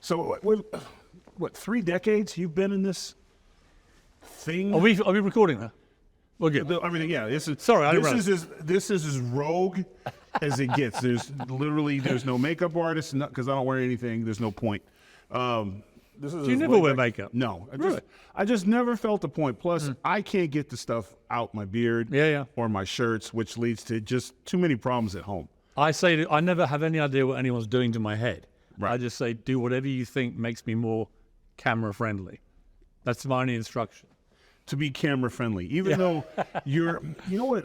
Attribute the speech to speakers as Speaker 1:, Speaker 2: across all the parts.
Speaker 1: So, what, 3 decades you've been in this thing?
Speaker 2: Are we recording that? Well, good.
Speaker 1: I mean, yeah.
Speaker 2: Sorry, I didn't
Speaker 1: this is as rogue as it gets. There's no makeup artist because I don't wear anything. There's no point. This is.
Speaker 2: Do you never wear makeup?
Speaker 1: No,
Speaker 2: Really?
Speaker 1: I just never felt the point. Plus, I can't get the stuff out my beard, or my shirts, which leads to just too many problems at home.
Speaker 2: I say I never have any idea what anyone's doing to my head.
Speaker 1: Right.
Speaker 2: I just say do whatever you think makes me more camera friendly. That's my only instruction.
Speaker 1: To be camera friendly, even though you know what?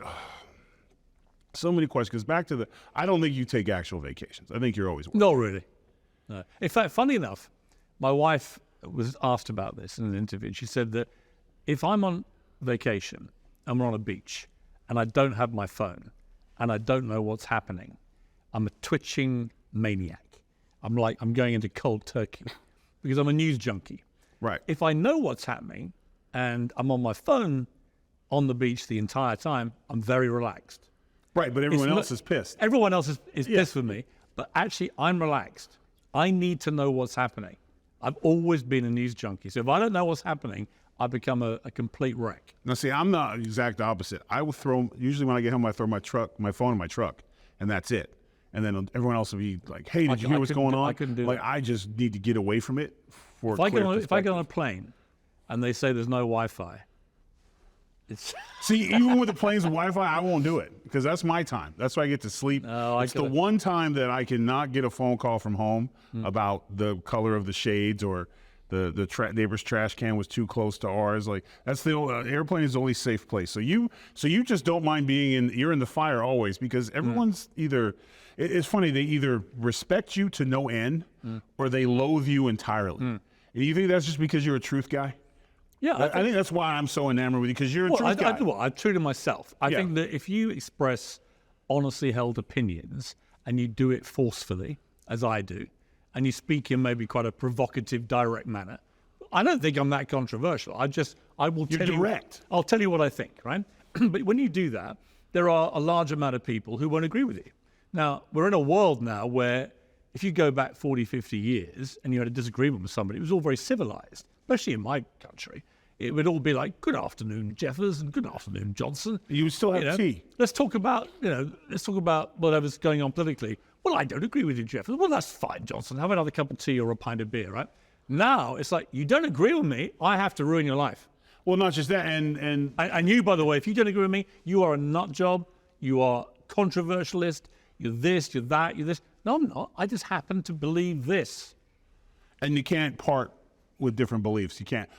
Speaker 1: So many questions. Because back to I don't think you take actual vacations. I think you're always working.
Speaker 2: Not really. No. In fact, funny enough, my wife was asked about this in an interview. And she said that if I'm on vacation and we're on a beach and I don't have my phone and I don't know what's happening, I'm a twitching maniac. I'm going into cold turkey because I'm a news junkie.
Speaker 1: Right.
Speaker 2: If I know what's happening and I'm on my phone on the beach the entire time, I'm very relaxed.
Speaker 1: Right, but everyone else is pissed.
Speaker 2: Everyone else is pissed with me, but actually I'm relaxed. I need to know what's happening. I've always been a news junkie. So if I don't know what's happening, I become a complete wreck.
Speaker 1: Now, see, I'm the exact opposite. I will usually when I get home, I throw my phone in my truck, and that's it. And then everyone else will be like, hey, did you hear what's going on?
Speaker 2: I couldn't do that.
Speaker 1: I just need to get away from it for
Speaker 2: if I get on a plane and they say there's no Wi-Fi, it's...
Speaker 1: See, even with the planes and Wi-Fi, I won't do it because that's my time. That's why I get to sleep. It's the one time that I cannot get a phone call from home about the color of the shades or the neighbor's trash can was too close to ours. Like that's the airplane is the only safe place. So you just don't mind you're in the fire always because everyone's either. It's funny, they either respect you to no end or they loathe you entirely. And you think that's just because you're a truth guy?
Speaker 2: Yeah.
Speaker 1: I think that's why I'm so enamored with you, because you're a truth guy.
Speaker 2: I'm true to myself. I think that if you express honestly held opinions and you do it forcefully, as I do, and you speak in maybe quite a provocative, direct manner, I don't think I'm that controversial. I'll tell you what I think, right? But when you do that, there are a large amount of people who won't agree with you. Now, we're in a world now where if you go back 40, 50 years and you had a disagreement with somebody, it was all very civilized, especially in my country. It would all be like, good afternoon, Jeffers, and good afternoon, Johnson.
Speaker 1: You would still have tea.
Speaker 2: Let's talk about whatever's going on politically. Well, I don't agree with you, Jeffers. Well, that's fine, Johnson. Have another cup of tea or a pint of beer, right? Now, it's like, you don't agree with me, I have to ruin your life.
Speaker 1: Well, not just that, and
Speaker 2: you, by the way, if you don't agree with me, you are a nut job, you are controversialist, you're this, you're that, you're this. No, I'm not. I just happen to believe this.
Speaker 1: And you can't part with different beliefs. You can't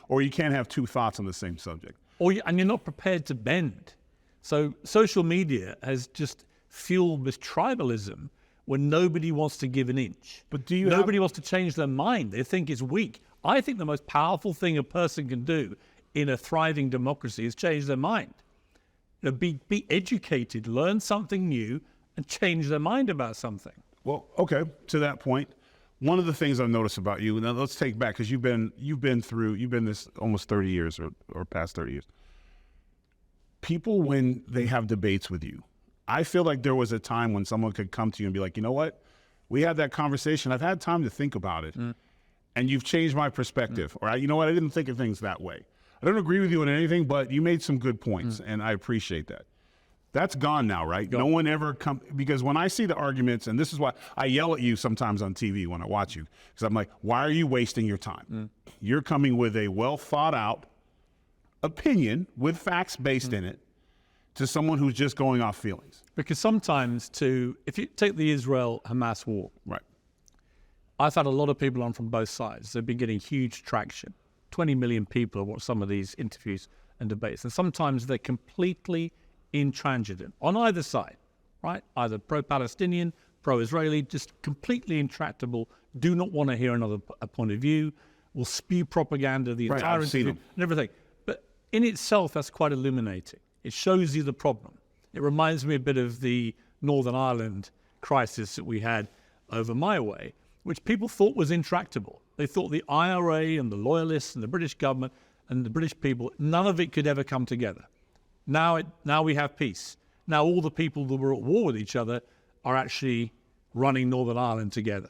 Speaker 1: have two thoughts on the same subject.
Speaker 2: And you're not prepared to bend. So social media has just fueled this tribalism where nobody wants to give an inch.
Speaker 1: But
Speaker 2: nobody wants to change their mind. They think it's weak. I think the most powerful thing a person can do in a thriving democracy is change their mind. Be educated, learn something new, and change their mind about something.
Speaker 1: Well, okay, to that point, one of the things I've noticed about you, now let's take back, because you've been this almost 30 years or past 30 years. People, when they have debates with you, I feel like there was a time when someone could come to you and be like, you know what? We had that conversation. I've had time to think about it, and you've changed my perspective. Or, you know what? I didn't think of things that way. I don't agree with you on anything, but you made some good points, and I appreciate that. That's gone now, right? No one ever because when I see the arguments, and this is why I yell at you sometimes on TV when I watch you, because I'm like, why are you wasting your time? You're coming with a well thought out opinion with facts based in it to someone who's just going off feelings.
Speaker 2: Because sometimes if you take the Israel-Hamas war,
Speaker 1: right?
Speaker 2: I've had a lot of people on from both sides. They've been getting huge traction. 20 million people have watched some of these interviews and debates. And sometimes they're completely intransigent on either side, right? Either pro-Palestinian, pro-Israeli, just completely intractable, do not want to hear another point of view, will spew propaganda the entire interview and everything. But in itself, that's quite illuminating. It shows you the problem. It reminds me a bit of the Northern Ireland crisis that we had over my way, which people thought was intractable. They thought the IRA and the loyalists and the British government and the British people, none of it could ever come together. Now we have peace. Now all the people that were at war with each other are actually running Northern Ireland together.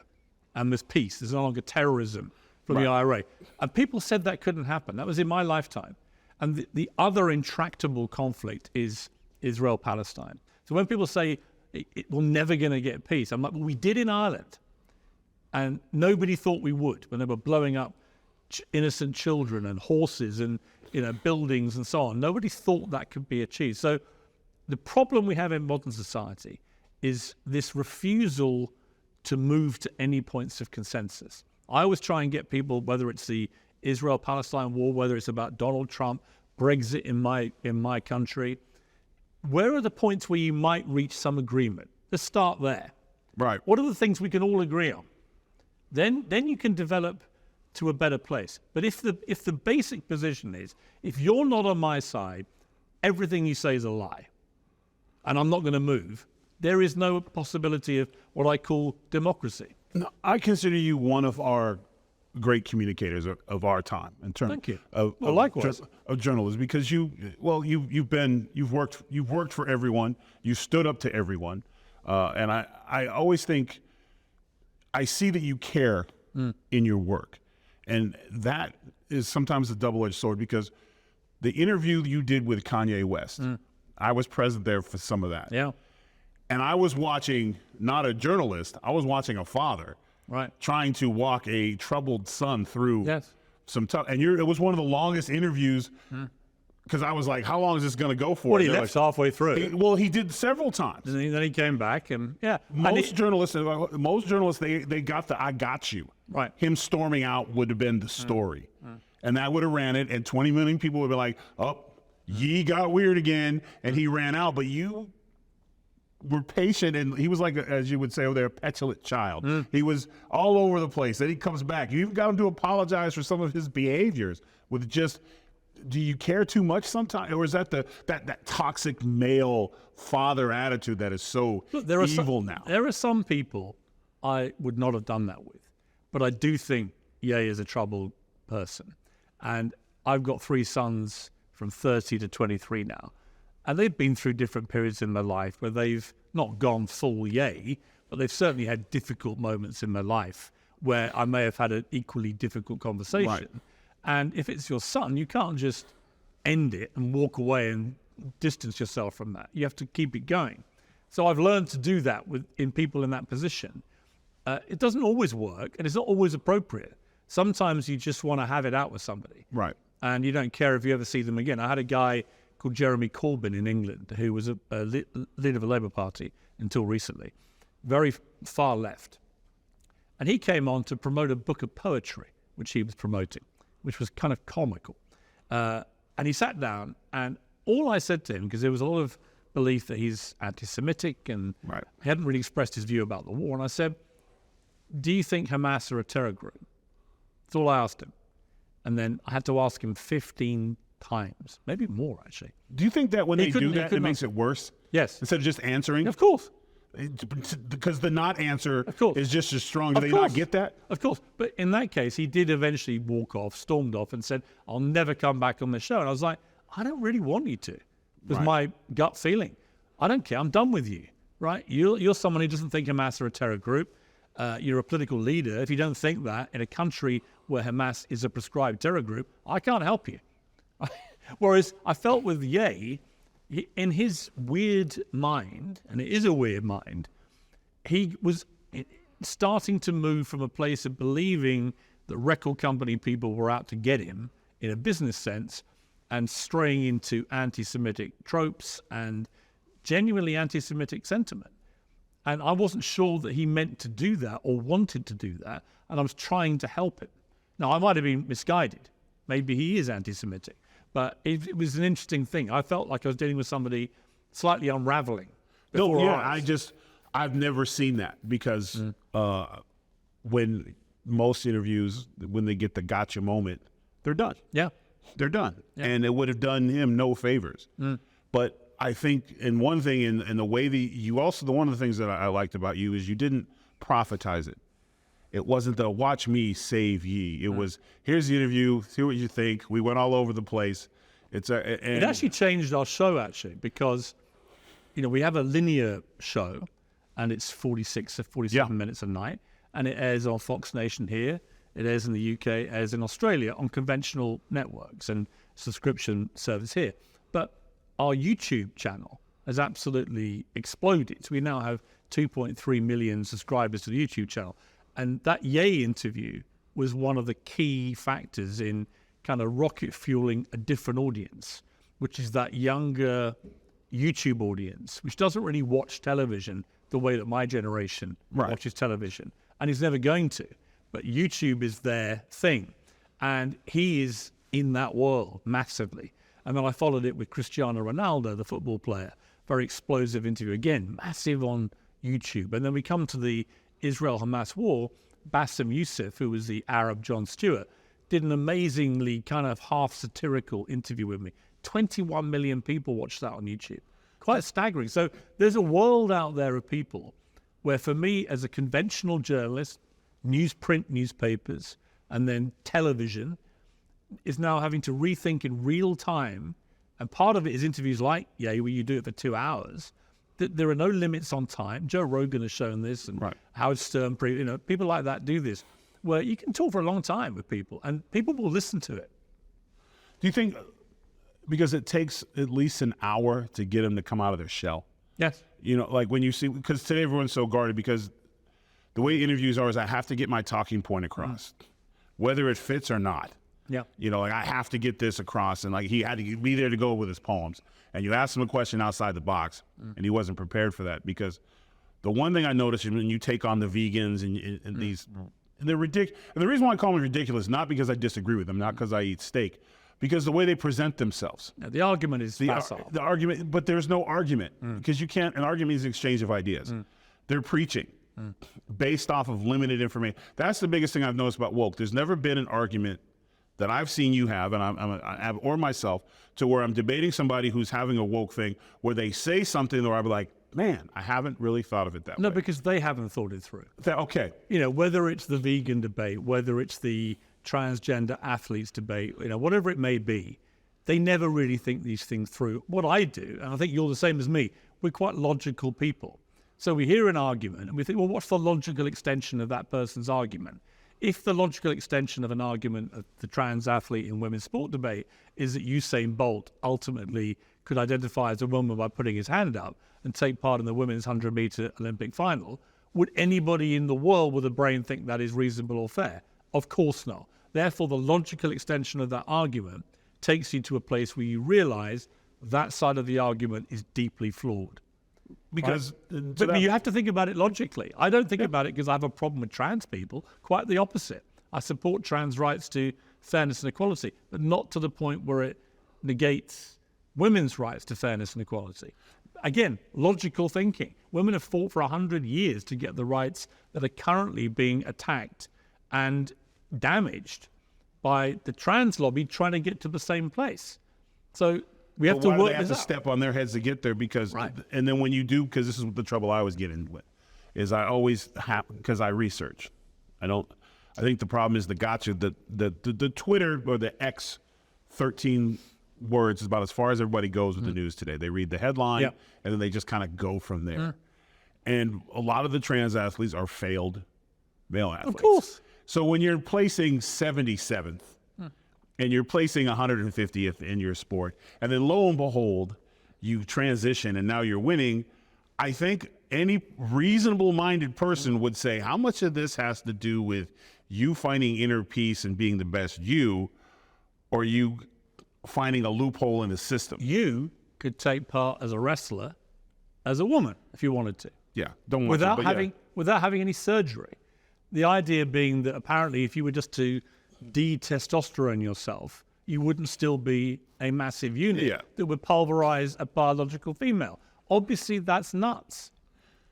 Speaker 2: and there's peace. There's no longer terrorism from the IRA. And people said that couldn't happen. That was in my lifetime. And the other intractable conflict is Israel-Palestine. So when people say we're never going to get peace, I'm like, well, we did in Ireland. And nobody thought we would when they were blowing up innocent children and horses and buildings and so on. Nobody thought that could be achieved. So the problem we have in modern society is this refusal to move to any points of consensus. I always try and get people, whether it's the Israel-Palestine war, whether it's about Donald Trump, Brexit in my country, where are the points where you might reach some agreement? Let's start there.
Speaker 1: Right.
Speaker 2: What are the things we can all agree on? Then you can develop to a better place. But if the basic position is, if you're not on my side, everything you say is a lie, and I'm not going to move, there is no possibility of what I call democracy.
Speaker 1: No, I consider you one of our great communicators of our time in terms
Speaker 2: Thank you.
Speaker 1: likewise of journalists, because you've worked for everyone, you stood up to everyone, and I always think I see that you care in your work, and that is sometimes a double-edged sword, because the interview you did with Kanye West, I was present there for some of that.
Speaker 2: Yeah.
Speaker 1: And I was watching not a journalist, I was watching a father trying to walk a troubled son through some tough, and it was one of the longest interviews, because I was like, how long is this going to go for?
Speaker 2: Well, he left halfway through.
Speaker 1: He did several times.
Speaker 2: And then he came back, and
Speaker 1: Most journalists, they got the "I got you."
Speaker 2: Right.
Speaker 1: Him storming out would have been the story, and that would have ran it, and 20 million people would be like, "Oh, he got weird again," and he ran out. But you were patient, and he was like, as you would say over there, a petulant child. He was all over the place. Then he comes back. You even got him to apologize for some of his behaviors with just. Do you care too much sometimes, or is that that toxic male father attitude that is so evil now?
Speaker 2: There are some people I would not have done that with, but I do think Ye is a troubled person, and I've got 3 sons from 30 to 23 now, and they've been through different periods in their life where they've not gone full Ye, but they've certainly had difficult moments in their life where I may have had an equally difficult conversation.
Speaker 1: Right.
Speaker 2: And if it's your son, you can't just end it and walk away and distance yourself from that. You have to keep it going. So I've learned to do that in people in that position. It doesn't always work, and it's not always appropriate. Sometimes you just want to have it out with somebody.
Speaker 1: Right.
Speaker 2: And you don't care if you ever see them again. I had a guy called Jeremy Corbyn in England who was a leader of the Labour Party until recently, very far left. And he came on to promote a book of poetry, which he was promoting, which was kind of comical. And he sat down, and all I said to him, because there was a lot of belief that he's anti-Semitic and he hadn't really expressed his view about the war, and I said, do you think Hamas are a terror group? That's all I asked him. And then I had to ask him 15 times, maybe more actually.
Speaker 1: Do you think that when they do that, it makes it worse?
Speaker 2: Yes.
Speaker 1: Instead of just answering?
Speaker 2: Of course.
Speaker 1: Because the not answer is just as strong. Do they not get that?
Speaker 2: Of course. But in that case, he did eventually walk off, stormed off, and said, I'll never come back on the show. And I was like, I don't really want you to. It was my gut feeling. I don't care. I'm done with you, right? You're someone who doesn't think Hamas are a terror group. You're a political leader. If you don't think that in a country where Hamas is a prescribed terror group, I can't help you. Whereas I felt with Ye, in his weird mind, and it is a weird mind, he was starting to move from a place of believing that record company people were out to get him in a business sense and straying into anti-Semitic tropes and genuinely anti-Semitic sentiment. And I wasn't sure that he meant to do that or wanted to do that, and I was trying to help him. Now, I might have been misguided. Maybe he is anti-Semitic. But it was an interesting thing. I felt like I was dealing with somebody slightly unraveling.
Speaker 1: I've never seen that, because when most interviews, when they get the gotcha moment, they're done.
Speaker 2: Yeah.
Speaker 1: They're done.
Speaker 2: Yeah.
Speaker 1: And it would have done him no favors. But I think, and one thing in the way one of the things that I liked about you is you didn't prophetize it. It wasn't the watch me save ye. It was, here's the interview, see what you think. We went all over the place. It
Speaker 2: actually changed our show, because, we have a linear show, and it's 46 or 47 minutes a night. and it airs on Fox Nation here, it airs in the UK, it airs in Australia on conventional networks and subscription service here. But our YouTube channel has absolutely exploded. So we now have 2.3 million subscribers to the YouTube channel. And that Ye interview was one of the key factors in kind of rocket fueling a different audience, which is that younger YouTube audience, which doesn't really watch television the way that my generation watches television, and is never going to. But YouTube is their thing. And he is in that world massively. And then I followed it with Cristiano Ronaldo, the football player. Very explosive interview. Again, massive on YouTube. And then we come to the Israel-Hamas war. Bassem Youssef, who was the Arab Jon Stewart, did an amazingly kind of half satirical interview with me. 21 million people watched that on YouTube. Quite staggering. So there's a world out there of people where, for me, as a conventional journalist, print newspapers, and then television, is now having to rethink in real time. And part of it is interviews like, where you do it for 2 hours. There are no limits on time. Joe Rogan has shown this, and Howard Stern, people like that do this, where you can talk for a long time with people, and people will listen to it.
Speaker 1: Do you think, because it takes at least an hour to get them to come out of their shell?
Speaker 2: Yes.
Speaker 1: Like when you see, because today everyone's so guarded, because the way interviews are is I have to get my talking point across, whether it fits or not.
Speaker 2: Yeah.
Speaker 1: Like I have to get this across, and like he had to be there to go with his poems. And you ask him a question outside the box, and he wasn't prepared for that, because the one thing I noticed is when you take on the vegans and these, and they're ridiculous. And the reason why I call them ridiculous, not because I disagree with them, not because I eat steak, because the way they present themselves.
Speaker 2: Now, the argument is facile.
Speaker 1: The argument, but there's no argument, because you can't. An argument is an exchange of ideas. They're preaching based off of limited information. That's the biggest thing I've noticed about woke. There's never been an argument that I've seen you have, and I have, or myself, to where I'm debating somebody who's having a woke thing, where they say something where I'm like, man, I haven't really thought of it that way.
Speaker 2: No, because they haven't thought it through.
Speaker 1: Okay.
Speaker 2: Whether it's the vegan debate, whether it's the transgender athletes debate, whatever it may be, they never really think these things through. What I do, and I think you're the same as me, we're quite logical people. So we hear an argument and we think, well, what's the logical extension of that person's argument? If the logical extension of an argument of the trans athlete in women's sport debate is that Usain Bolt ultimately could identify as a woman by putting his hand up and take part in the women's 100-meter Olympic final, would anybody in the world with a brain think that is reasonable or fair? Of course not. Therefore, the logical extension of that argument takes you to a place where you realize that side of the argument is deeply flawed.
Speaker 1: Because
Speaker 2: but you have to think about it logically. I don't think about it because I have a problem with trans people. Quite the opposite. I support trans rights to fairness and equality, but not to the point where it negates women's rights to fairness and equality. Again, logical thinking. Women have fought for 100 years to get the rights that are currently being attacked and damaged by the trans lobby trying to get to the same place. So we have to work this out.
Speaker 1: They have to step on their heads to get there, because, and then when you do, because this is the trouble I always get in with, is I always have, because I research. I think the problem is the gotcha, the Twitter or the X 13 words is about as far as everybody goes with the news today. They read the headline and then they just kind of go from there. And a lot of the trans athletes are failed male athletes.
Speaker 2: Of course.
Speaker 1: So when you're placing 77th, and you're placing 150th in your sport, and then lo and behold, you transition and now you're winning, I think any reasonable-minded person would say, how much of this has to do with you finding inner peace and being the best you, or you finding a loophole in the system?
Speaker 2: You could take part as a wrestler, as a woman, if you wanted to.
Speaker 1: Yeah, don't want
Speaker 2: to, without having any surgery. The idea being that apparently if you were just to de-testosterone yourself, you wouldn't still be a massive unit that would pulverize a biological female. Obviously, that's nuts,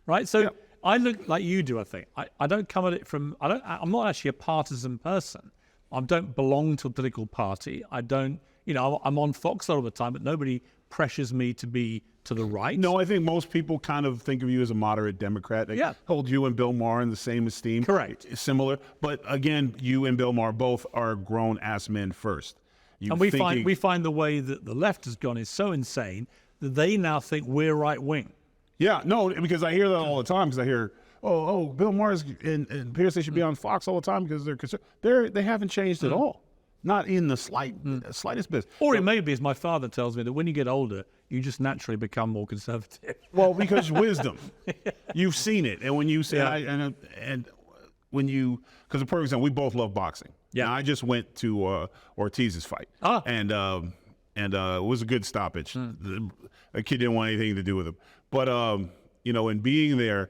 Speaker 2: right? So I look like you do, I think. I don't come at it from, I'm not actually a partisan person. I don't belong to a political party. I don't, I'm on Fox all the time, but nobody pressures me to be to the right.
Speaker 1: No, I think most people kind of think of you as a moderate Democrat. They hold you and Bill Maher in the same esteem.
Speaker 2: Correct.
Speaker 1: Similar. But again, you and Bill Maher both are grown-ass men first.
Speaker 2: And we find the way that the left has gone is so insane that they now think we're right-wing.
Speaker 1: Yeah, no, because I hear that all the time, because I hear Bill Maher's and Piers, they should be on Fox all the time because they're concerned. They haven't changed at all. Not in the slightest bit.
Speaker 2: Or it may be, as my father tells me, that when you get older, you just naturally become more conservative.
Speaker 1: Well, because wisdom. You've seen it. And when you say, because for example, we both love boxing.
Speaker 2: Yeah.
Speaker 1: Now, I just went to Ortiz's fight. And it was a good stoppage. The kid didn't want anything to do with him. But, in being there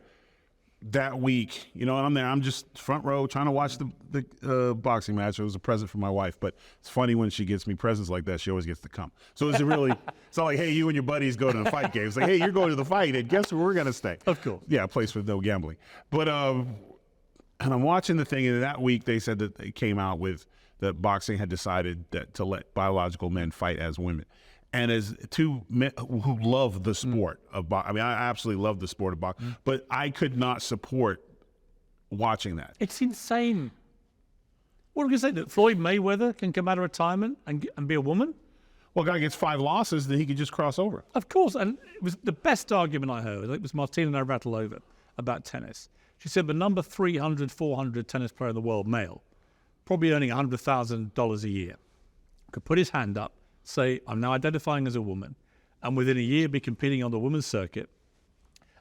Speaker 1: that week, and I'm there, I'm just front row trying to watch the boxing match. It was a present for my wife. But it's funny when she gets me presents like that, she always gets to come. So it's really, it's not like, hey, you and your buddies go to the fight game. It's like, hey, you're going to the fight, and guess where we're going to stay?
Speaker 2: Of course.
Speaker 1: Yeah, a place with no gambling. But, and I'm watching the thing, and that week they said that they came out with that boxing had decided that to let biological men fight as women. And as two men who love the sport of boxing, I mean, I absolutely love the sport of boxing, but I could not support watching that.
Speaker 2: It's insane. What are we going to say? That Floyd Mayweather can come out of retirement and be a woman?
Speaker 1: Well, a guy gets 5 losses, then he could just cross over.
Speaker 2: Of course. And it was the best argument I heard. It was Martina Navratilova about tennis. She said the number 300, 400 tennis player in the world, male, probably earning $100,000 a year, could put his hand up, say, I'm now identifying as a woman, and within a year be competing on the women's circuit,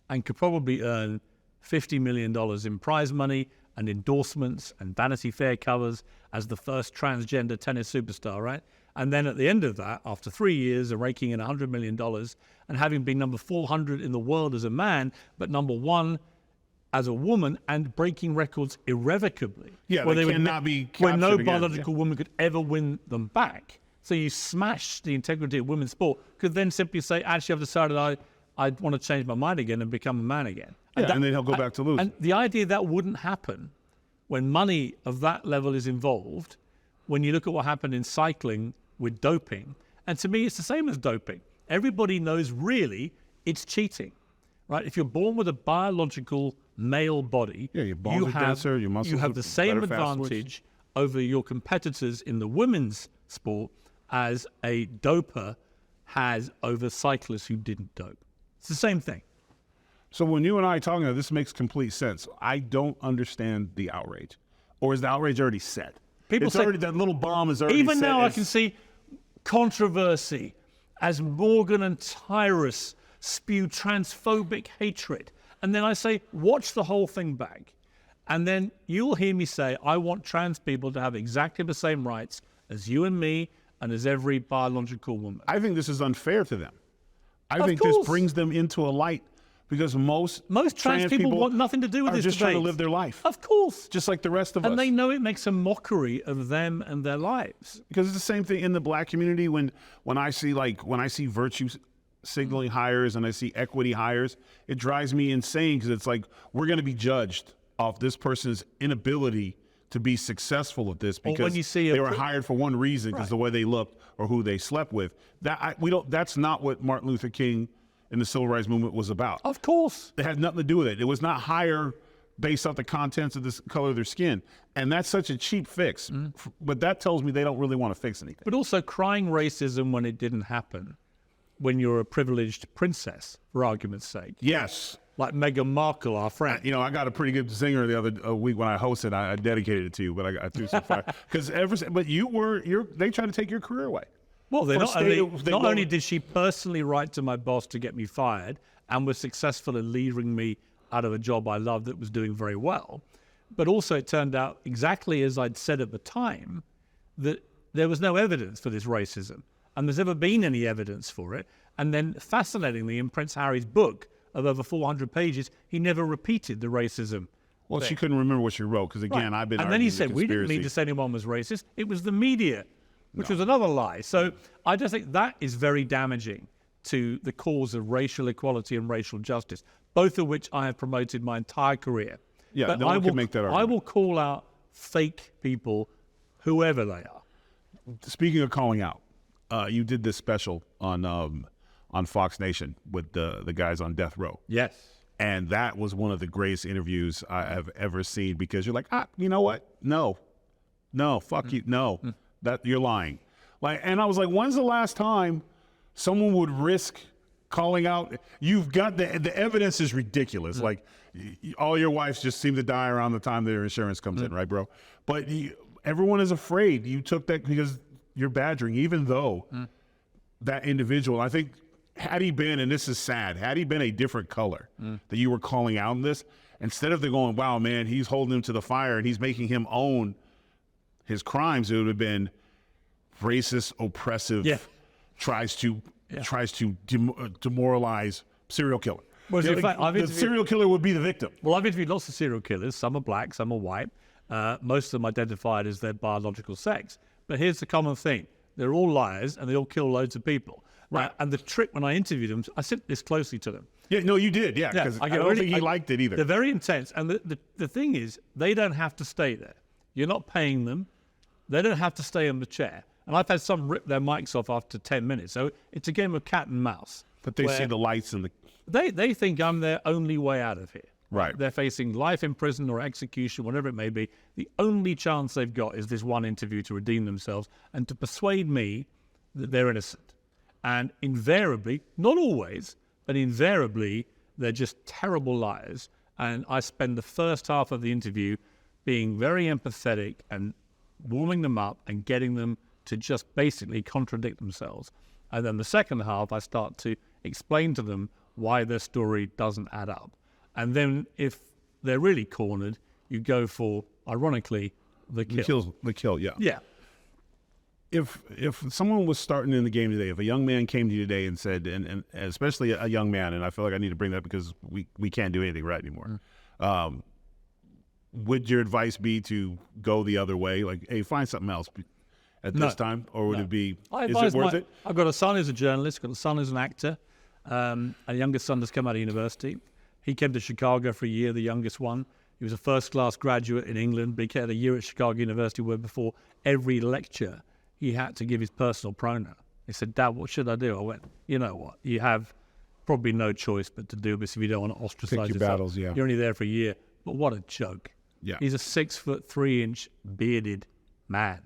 Speaker 2: and could probably earn $50 million in prize money and endorsements and Vanity Fair covers as the first transgender tennis superstar, right? And then at the end of that, after 3 years of raking in $100 million and having been number 400 in the world as a man, but number 1 as a woman and breaking records irrevocably.
Speaker 1: Yeah, they cannot be captured
Speaker 2: where no
Speaker 1: again.
Speaker 2: biological woman could ever win them back. So you smash the integrity of women's sport, could then simply say, actually, I've decided I want to change my mind again and become a man again.
Speaker 1: And then he'll go back to losing.
Speaker 2: And the idea that wouldn't happen when money of that level is involved, when you look at what happened in cycling with doping, and to me, it's the same as doping. Everybody knows really it's cheating, right? If you're born with a biological male body,
Speaker 1: your bones are denser, your muscles
Speaker 2: you have
Speaker 1: are
Speaker 2: the same
Speaker 1: better, fast
Speaker 2: advantage over your competitors in the women's sport as a doper has over cyclists who didn't dope. It's the same thing.
Speaker 1: So when you and I are talking about this, makes complete sense. I don't understand the outrage. Or is the outrage already set?
Speaker 2: People say,
Speaker 1: that little bomb is already set.
Speaker 2: Even now I can see controversy as Morgan and Tyrus spew transphobic hatred. And then I say, watch the whole thing back. And then you'll hear me say, I want trans people to have exactly the same rights as you and me and as every biological woman.
Speaker 1: I think this is unfair to them. I
Speaker 2: Of
Speaker 1: think
Speaker 2: course.
Speaker 1: this brings them into a light because most
Speaker 2: trans people want nothing to do with
Speaker 1: are
Speaker 2: this
Speaker 1: just
Speaker 2: debate.
Speaker 1: trying to live their life.
Speaker 2: Of course.
Speaker 1: Just like the rest of us.
Speaker 2: And they know it makes a mockery of them and their lives.
Speaker 1: Because it's the same thing in the black community when I see virtue signaling hires and I see equity hires, it drives me insane because it's like we're going to be judged off this person's inability to be successful at this because
Speaker 2: when you see
Speaker 1: they were hired for one reason because
Speaker 2: Right.
Speaker 1: the way they looked or who they slept with. That's not what Martin Luther King and the Civil Rights Movement was about.
Speaker 2: Of course.
Speaker 1: It had nothing to do with it. It was not hire based off the contents of the color of their skin. And that's such a cheap fix. But that tells me they don't really want to fix anything.
Speaker 2: But also crying racism when it didn't happen, when you're a privileged princess, for argument's sake.
Speaker 1: Yes.
Speaker 2: Like Meghan Markle, our friend.
Speaker 1: I got a pretty good zinger the other week when I hosted. I dedicated it to you, but I threw some fire. Because they tried to take your career away.
Speaker 2: Well, not
Speaker 1: they
Speaker 2: only did she personally write to my boss to get me fired and was successful in leading me out of a job I loved that was doing very well, but also it turned out exactly as I'd said at the time that there was no evidence for this racism and there's never been any evidence for it. And then fascinatingly, in Prince Harry's book of over 400 pages, he never repeated the racism.
Speaker 1: Well, she couldn't remember what she wrote because, again,
Speaker 2: Right.
Speaker 1: I've been
Speaker 2: And then he
Speaker 1: arguing
Speaker 2: said,
Speaker 1: the
Speaker 2: we didn't mean
Speaker 1: conspiracy.
Speaker 2: to say anyone was racist. It was the media, which was another lie. So I just think that is very damaging to the cause of racial equality and racial justice, both of which I have promoted my entire career.
Speaker 1: Yeah,
Speaker 2: But
Speaker 1: no one can make that
Speaker 2: I
Speaker 1: argument.
Speaker 2: will call out fake people, whoever they are.
Speaker 1: Speaking of calling out, you did this special on Fox Nation with the guys on death row.
Speaker 2: Yes.
Speaker 1: And that was one of the greatest interviews I have ever seen because you're like, you know what? No, fuck you. No, that you're lying. And I was like, when's the last time someone would risk calling out. You've got the evidence is ridiculous. Like all your wives just seem to die around the time their insurance comes in, right, bro? But everyone is afraid. You took that because you're badgering, even though that individual, I think, had he been, and this is sad, had he been a different color that you were calling out in this, instead of going, wow, man, he's holding him to the fire and he's making him own his crimes, it would have been racist, oppressive, tries to demoralize serial killer.
Speaker 2: Well, in fact,
Speaker 1: the serial killer would be the victim.
Speaker 2: Well, I've interviewed lots of serial killers. Some are black, some are white. Most of them identified as their biological sex. But here's the common thing. They're all liars and they all kill loads of people. Right. And the trick when I interviewed them, I sit this closely to them.
Speaker 1: Yeah, no, you did. Yeah, because I don't think he liked it either.
Speaker 2: They're very intense. And the thing is, they don't have to stay there. You're not paying them. They don't have to stay in the chair. And I've had some rip their mics off after 10 minutes. So it's a game of cat and mouse.
Speaker 1: But they see the lights and the...
Speaker 2: They think I'm their only way out of here.
Speaker 1: Right.
Speaker 2: They're facing life in prison or execution, whatever it may be. The only chance they've got is this one interview to redeem themselves and to persuade me that they're innocent. And invariably, not always, but invariably, they're just terrible liars. And I spend the first half of the interview being very empathetic and warming them up and getting them to just basically contradict themselves. And then the second half, I start to explain to them why their story doesn't add up. And then if they're really cornered, you go for, ironically, the kill.
Speaker 1: The kill, yeah.
Speaker 2: Yeah.
Speaker 1: If someone was starting in the game today, if a young man came to you today and said, and especially a young man, and I feel like I need to bring that because we can't do anything right anymore, would your advice be to go the other way? Like, hey, find something else at this time? Or would it be, is it worth it?
Speaker 2: I've got a son who's a journalist, got a son who's an actor, a youngest son that's come out of university. He came to Chicago for a year, the youngest one. He was a first-class graduate in England, but he had a year at Chicago University where before every lecture, he had to give his personal pronoun. He said, Dad, what should I do? I went, you know what? You have probably no choice but to do this if you don't want to ostracize yourself.
Speaker 1: Battles, yeah.
Speaker 2: You're only there for a year. But what a joke.
Speaker 1: Yeah.
Speaker 2: He's a 6'3" bearded man.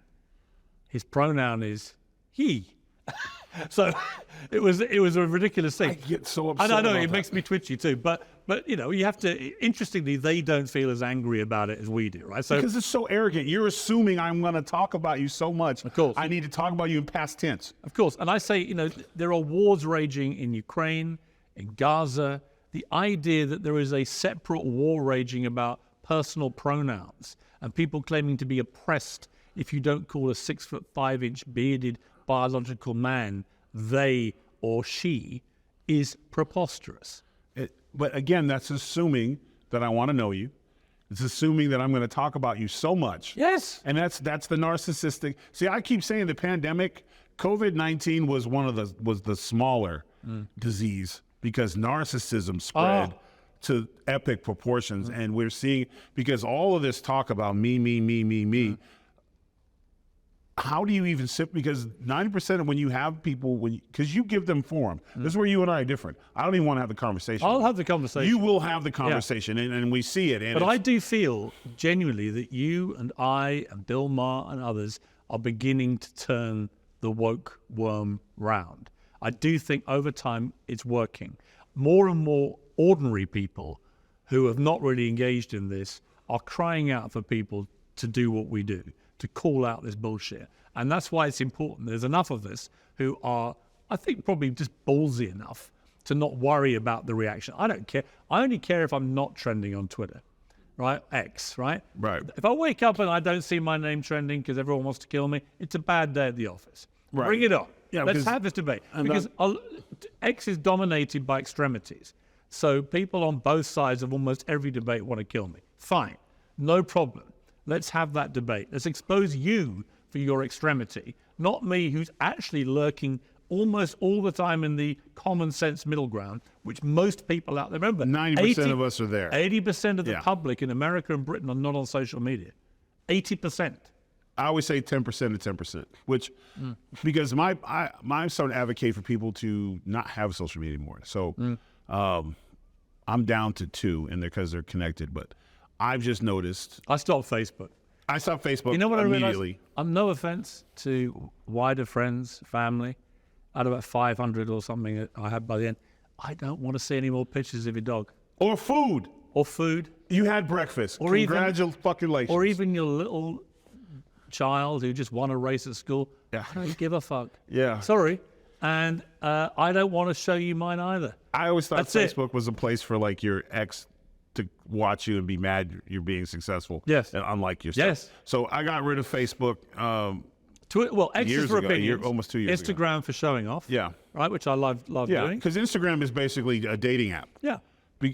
Speaker 2: His pronoun is he. So it was a ridiculous thing.
Speaker 1: I get so upset.
Speaker 2: And I know
Speaker 1: about
Speaker 2: it makes me twitchy too. But you know, you have to. Interestingly, they don't feel as angry about it as we do, right? So
Speaker 1: because it's so arrogant. You're assuming I'm going to talk about you so much.
Speaker 2: Of course.
Speaker 1: I need to talk about you in past tense.
Speaker 2: Of course. And I say, you know, there are wars raging in Ukraine, in Gaza. The idea that there is a separate war raging about personal pronouns and people claiming to be oppressed if you don't call a 6'5" bearded biological man they or she is preposterous.
Speaker 1: But again, that's assuming that I want to know you. It's assuming that I'm going to talk about you so much.
Speaker 2: Yes.
Speaker 1: And that's the narcissistic. See, I keep saying the pandemic, COVID-19 was the smaller disease because narcissism spread to epic proportions. And we're seeing, because all of this talk about me, how do you even sit? Because 90% of when you have people, because you give them form. This is where you and I are different. I don't even want to have the conversation.
Speaker 2: I'll have the conversation.
Speaker 1: You will have the conversation, and we see it. And
Speaker 2: but I do feel genuinely that you and I and Bill Maher and others are beginning to turn the woke worm round. I do think over time it's working. More and more ordinary people who have not really engaged in this are crying out for people to do what we do, to call out this bullshit. And that's why it's important. There's enough of us who are, I think, probably just ballsy enough to not worry about the reaction. I don't care. I only care if I'm not trending on Twitter, right? X, right?
Speaker 1: Right.
Speaker 2: If I wake up and I don't see my name trending because everyone wants to kill me, it's a bad day at the office.
Speaker 1: Right.
Speaker 2: Bring it on.
Speaker 1: Yeah,
Speaker 2: Let's have this debate. Because X is dominated by extremities. So people on both sides of almost every debate want to kill me. Fine. No problem. Let's have that debate. Let's expose you for your extremity, not me, who's actually lurking almost all the time in the common sense middle ground, which most people out there, remember,
Speaker 1: 90% of us are there.
Speaker 2: 80% of the public in America and Britain are not on social media. 80%.
Speaker 1: I always say 10% to 10%, which because my starting to advocate for people to not have social media anymore. So I'm down to 2, and because they're connected, but I've just noticed.
Speaker 2: I stopped Facebook.
Speaker 1: I stopped Facebook.
Speaker 2: You know what
Speaker 1: immediately.
Speaker 2: I realized? I'm no offense to wider friends, family. I had about 500 or something that I had by the end. I don't want to see any more pictures of your dog
Speaker 1: Or food.
Speaker 2: or food.
Speaker 1: You had breakfast.
Speaker 2: Or even-
Speaker 1: Congratulations.
Speaker 2: Or even your little child who just won a race at school.
Speaker 1: Yeah.
Speaker 2: I don't give a fuck.
Speaker 1: Yeah.
Speaker 2: Sorry. And I don't want to show you mine either.
Speaker 1: I always thought
Speaker 2: That's it.
Speaker 1: Facebook was a place for like your ex to watch you and be mad you're being successful.
Speaker 2: Yes.
Speaker 1: And unlike yourself.
Speaker 2: Yes.
Speaker 1: So I got rid of Facebook.
Speaker 2: X
Speaker 1: Years
Speaker 2: is for
Speaker 1: ago,
Speaker 2: opinions.
Speaker 1: almost 2 years ago.
Speaker 2: Instagram for showing off.
Speaker 1: Yeah.
Speaker 2: Right, which I love
Speaker 1: Yeah.
Speaker 2: doing.
Speaker 1: Because Instagram is basically a dating app.
Speaker 2: Yeah.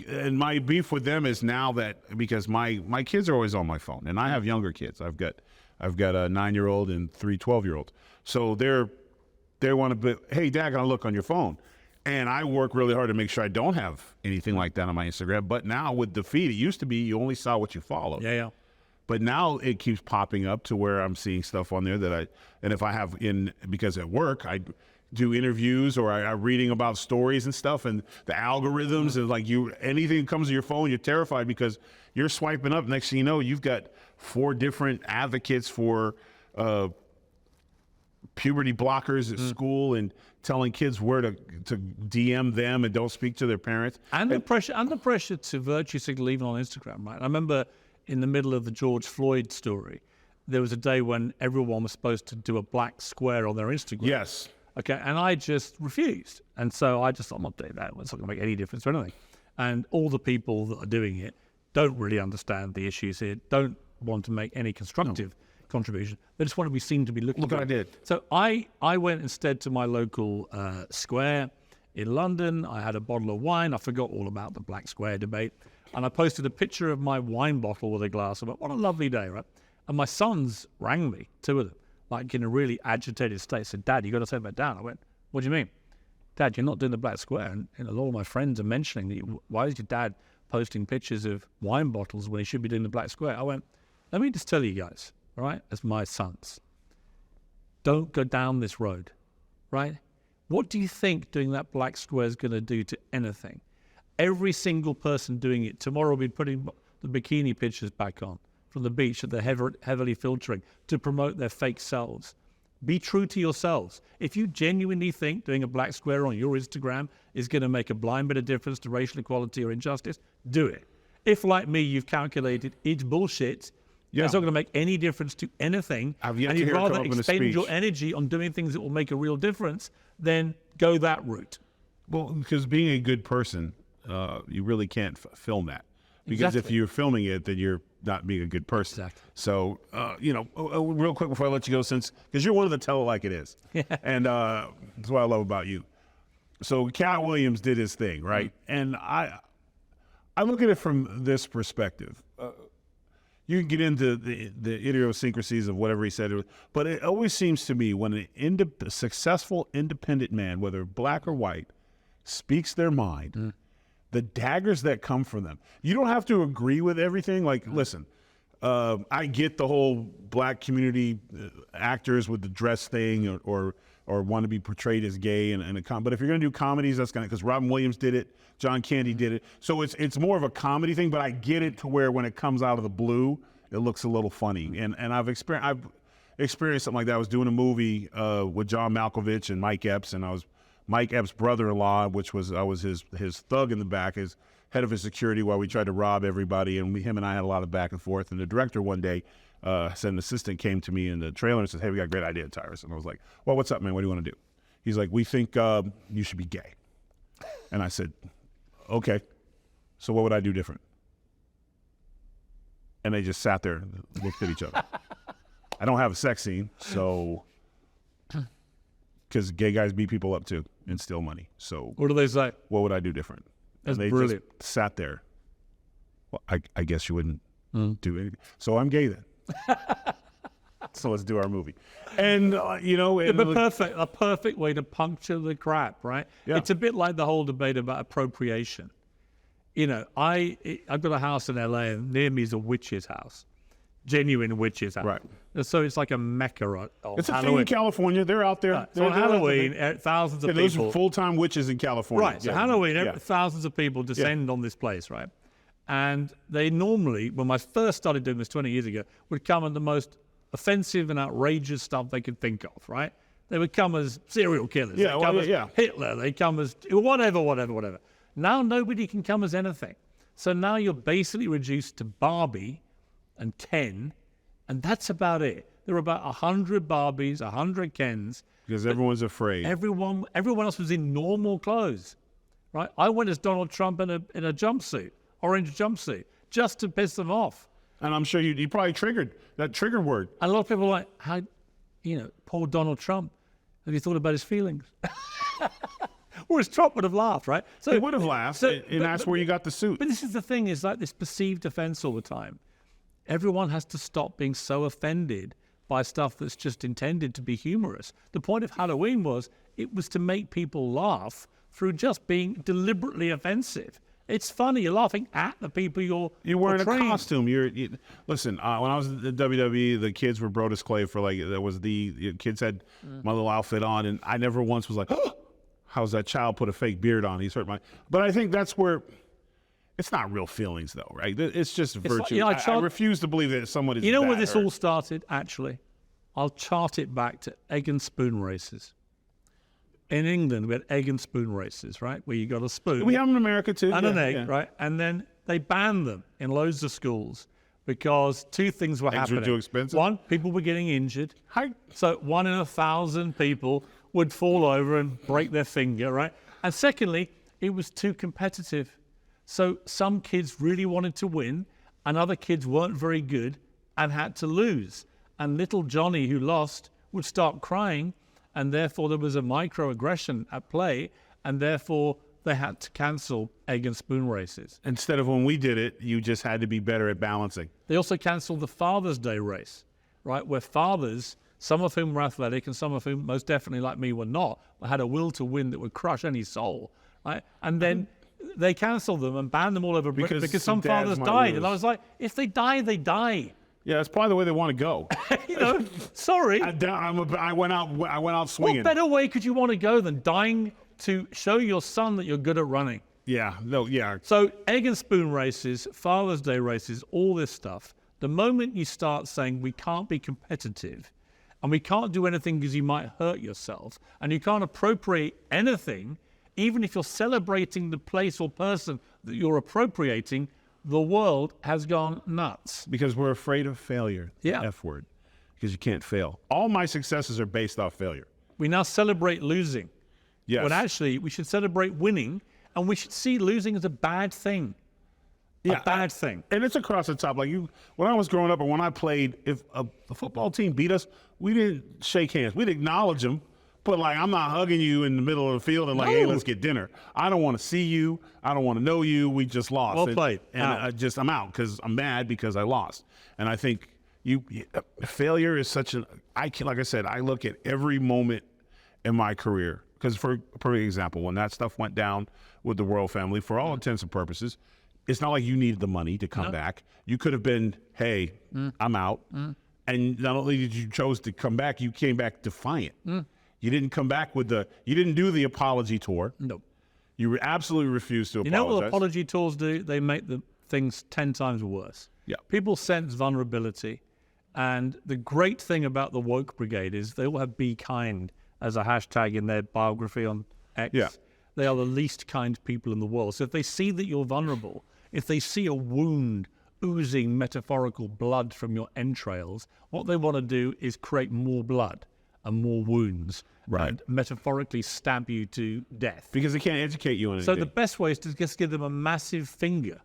Speaker 1: And my beef with them is now that because my kids are always on my phone, and I have younger kids. I've got a 9-year-old and 3 12-year-olds. So they want to be, hey, Dad, can I look on your phone? And I work really hard to make sure I don't have anything like that on my Instagram. But now with the feed, it used to be you only saw what you followed.
Speaker 2: Yeah.
Speaker 1: But now it keeps popping up to where I'm seeing stuff on there and if I have because at work I do interviews or I'm reading about stories and stuff, and the algorithms and like anything that comes to your phone, you're terrified because you're swiping up. Next thing you know, you've got 4 different advocates for puberty blockers at school and telling kids where to DM them and don't speak to their parents.
Speaker 2: And the pressure to virtue signal even on Instagram, right? I remember in the middle of the George Floyd story, there was a day when everyone was supposed to do a black square on their Instagram.
Speaker 1: Yes.
Speaker 2: Okay, and I just refused. And so I just thought, I'm not doing that. It's not going to make any difference or anything. And all the people that are doing it don't really understand the issues here, don't want to make any constructive contribution. They just want to be seen to be looking
Speaker 1: Look
Speaker 2: good.
Speaker 1: what I did.
Speaker 2: So I went instead to my local square in London. I had a bottle of wine. I forgot all about the black square debate. And I posted a picture of my wine bottle with a glass of it. What a lovely day, right? And my sons rang me, 2 of them, like in a really agitated state, said, Dad, you got to take that down. I went, what do you mean? Dad, you're not doing the black square. And a lot of my friends are mentioning that. Why is your dad posting pictures of wine bottles when he should be doing the black square? I went, let me just tell you guys, all right, as my sons, don't go down this road, right? What do you think doing that black square is going to do to anything? Every single person doing it tomorrow will be putting the bikini pictures back on from the beach that they're heavily filtering to promote their fake selves. Be true to yourselves. If you genuinely think doing a black square on your Instagram is going to make a blind bit of difference to racial equality or injustice, do it. If, like me, you've calculated it's bullshit, it's not going to make any difference to anything,
Speaker 1: I've yet
Speaker 2: and
Speaker 1: to
Speaker 2: you'd
Speaker 1: hear it come
Speaker 2: rather
Speaker 1: up in a
Speaker 2: expend your
Speaker 1: speech.
Speaker 2: energy on doing things that will make a real difference, then go that route.
Speaker 1: Well, because being a good person, you really can't film that. Because if
Speaker 2: Exactly.
Speaker 1: you're filming it, then you're not being a good person.
Speaker 2: Exactly.
Speaker 1: So, real quick before I let you go, because you're one of the tell it like it is. And that's what I love about you. So Cat Williams did his thing, right? And I look at it from this perspective. You can get into the idiosyncrasies of whatever he said, but it always seems to me when a successful, independent man, whether black or white, speaks their mind, the daggers that come from them. You don't have to agree with everything. Like, listen, I get the whole black community actors with the dress thing or want to be portrayed as gay but if you're going to do comedies, that's going to, because Robin Williams did it, John Candy did it. So it's more of a comedy thing, but I get it to where when it comes out of the blue, it looks a little funny. And I've experienced something like that. I was doing a movie with John Malkovich and Mike Epps, and I was Mike Epps' brother-in-law, I was his thug in the back, his head of his security while we tried to rob everybody, and him and I had a lot of back and forth. And the director one day said an assistant came to me in the trailer and said, hey, we got a great idea, Tyrus. And I was like, well, what's up, man? What do you want to do? He's like, we think you should be gay. And I said, okay, so what would I do different? And they just sat there and looked at each other. I don't have a sex scene, so... Because gay guys beat people up too and steal money. So
Speaker 2: What do they say?
Speaker 1: what would I do different?
Speaker 2: That's
Speaker 1: and they
Speaker 2: brilliant.
Speaker 1: just sat there. Well, I guess you wouldn't do anything. So I'm gay then. So let's do our movie. And,
Speaker 2: A perfect way to puncture the crap, right?
Speaker 1: Yeah.
Speaker 2: It's a bit like the whole debate about appropriation. I've got a house in LA, and near me is a witch's house. Genuine witches house.
Speaker 1: Right.
Speaker 2: So it's like a mecca on
Speaker 1: it's a thing
Speaker 2: Halloween.
Speaker 1: in California. They're out there.
Speaker 2: So on Halloween, thousands of
Speaker 1: those
Speaker 2: people.
Speaker 1: are full-time witches in California.
Speaker 2: Right. So
Speaker 1: Yeah.
Speaker 2: Halloween,
Speaker 1: Yeah.
Speaker 2: thousands of people descend on this place, right? And they normally, when I first started doing this 20 years ago, would come at the most offensive and outrageous stuff they could think of, right? They would come as serial killers.
Speaker 1: Yeah,
Speaker 2: They come
Speaker 1: well,
Speaker 2: as
Speaker 1: yeah.
Speaker 2: Hitler. They come as whatever. Now nobody can come as anything. So now you're basically reduced to Barbie and Ken, and that's about it. There are about 100 Barbies, 100 Kens.
Speaker 1: Because everyone's afraid.
Speaker 2: Everyone else was in normal clothes, right? I went as Donald Trump in a jumpsuit, orange jumpsuit, just to piss them off.
Speaker 1: And I'm sure you probably triggered that trigger word.
Speaker 2: And a lot of people are like, how, poor Donald Trump. Have you thought about his feelings? Whereas Trump would have laughed, right? So
Speaker 1: He would have laughed, and that's where you got the suit.
Speaker 2: But this is the thing, is like this perceived offense all the time. Everyone has to stop being so offended by stuff that's just intended to be humorous. The point of Halloween was it was to make people laugh through just being deliberately offensive. It's funny. You're laughing at the people you're
Speaker 1: wearing
Speaker 2: portraying.
Speaker 1: a costume. Listen. When I was at the WWE, the kids were Brodus Clay for the kids had my little outfit on, and I never once was like, oh, how's that child put a fake beard on? He's hurt my. But I think that's where it's not real feelings, though, right? It's just virtue. I refuse to believe that someone is.
Speaker 2: You know
Speaker 1: that
Speaker 2: where this
Speaker 1: hurt.
Speaker 2: all started? Actually, I'll chart it back to egg and spoon races. In England, we had egg and spoon races, right? Where you got a spoon.
Speaker 1: We have them in America too.
Speaker 2: And
Speaker 1: yeah,
Speaker 2: an egg,
Speaker 1: yeah.
Speaker 2: right? And then they banned them in loads of schools because two things were
Speaker 1: Eggs
Speaker 2: happening.
Speaker 1: were too expensive?
Speaker 2: One, people were getting injured.
Speaker 1: Hi.
Speaker 2: So 1 in 1,000 people would fall over and break their finger, right? And secondly, it was too competitive. So some kids really wanted to win and other kids weren't very good and had to lose. And little Johnny, who lost, would start crying, and therefore there was a microaggression at play, and therefore they had to cancel egg and spoon races.
Speaker 1: Instead of when we did it, you just had to be better at balancing.
Speaker 2: They also cancelled the Father's Day race, right? Where fathers, some of whom were athletic and some of whom most definitely like me were not, but had a will to win that would crush any soul, right? And then they cancelled them and banned them all over Britain because some
Speaker 1: dads
Speaker 2: fathers
Speaker 1: might
Speaker 2: died.
Speaker 1: lose.
Speaker 2: And I was like, if they die, they die.
Speaker 1: Yeah, that's probably the way they want to go.
Speaker 2: Sorry.
Speaker 1: I went out swinging.
Speaker 2: What better way could you want to go than dying to show your son that you're good at running?
Speaker 1: Yeah, no, yeah.
Speaker 2: So egg and spoon races, Father's Day races, all this stuff, the moment you start saying we can't be competitive and we can't do anything because you might hurt yourself and you can't appropriate anything, even if you're celebrating the place or person that you're appropriating, the world has gone nuts.
Speaker 1: Because we're afraid of failure.
Speaker 2: Yeah.
Speaker 1: F word. Because you can't fail. All my successes are based off failure.
Speaker 2: We now celebrate losing.
Speaker 1: Yes.
Speaker 2: When actually we should celebrate winning, and we should see losing as a bad thing.
Speaker 1: Yeah,
Speaker 2: a bad thing.
Speaker 1: And it's across the top. Like when I was growing up and when I played, if a football team beat us, we didn't shake hands. We'd acknowledge them. But like, I'm not hugging you in the middle of the field and like, hey, let's get dinner. I don't want to see you. I don't want to know you. We just lost.
Speaker 2: Well played.
Speaker 1: And I'm out because I'm mad because I lost. And I think failure is such like I said, I look at every moment in my career. Because for a perfect example, when that stuff went down with the royal family, for all intents and purposes, it's not like you needed the money to come back. You could have been, hey, I'm out. And not only did you chose to come back, you came back defiant. You didn't come back you didn't do the apology tour.
Speaker 2: Nope.
Speaker 1: You absolutely refused to apologize.
Speaker 2: You know what apology tours do? They make the things 10 times worse.
Speaker 1: Yeah.
Speaker 2: People sense vulnerability. And the great thing about the woke brigade is they all have be kind as a hashtag in their biography on X.
Speaker 1: Yeah.
Speaker 2: They are the least kind people in the world. So if they see that you're vulnerable, if they see a wound oozing metaphorical blood from your entrails, what they want to do is create more blood and more wounds,
Speaker 1: right,
Speaker 2: and metaphorically stab you to death.
Speaker 1: Because they can't educate you on anything.
Speaker 2: So the best way is to just give them a massive finger,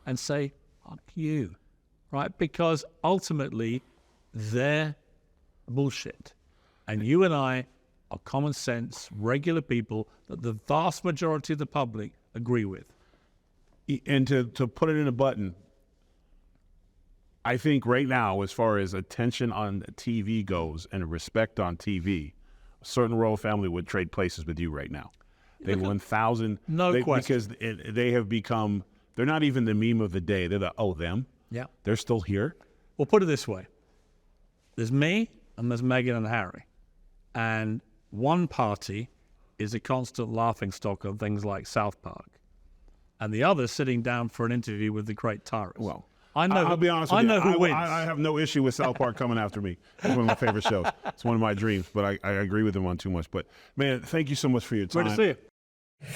Speaker 2: and say, fuck you, right? Because ultimately, they're bullshit. And you and I are common sense, regular people that the vast majority of the public agree with.
Speaker 1: And to put it in a button, I think right now, as far as attention on TV goes and respect on TV, a certain royal family would trade places with you right now. They 1,000.
Speaker 2: No question.
Speaker 1: Because they have become, they're not even the meme of the day. They're them.
Speaker 2: Yeah.
Speaker 1: They're still here.
Speaker 2: Well, put it this way. There's me and there's Meghan and Harry. And one party is a constant laughingstock of things like South Park. And the other sitting down for an interview with the great Tyrus.
Speaker 1: Well,
Speaker 2: I know.
Speaker 1: I'll be honest with
Speaker 2: I
Speaker 1: you.
Speaker 2: know who wins.
Speaker 1: I have no issue with South Park coming after me. It's one of my favorite shows. It's one of my dreams, but I agree with them on too much. But man, thank you so much for your time.
Speaker 2: Great to see you.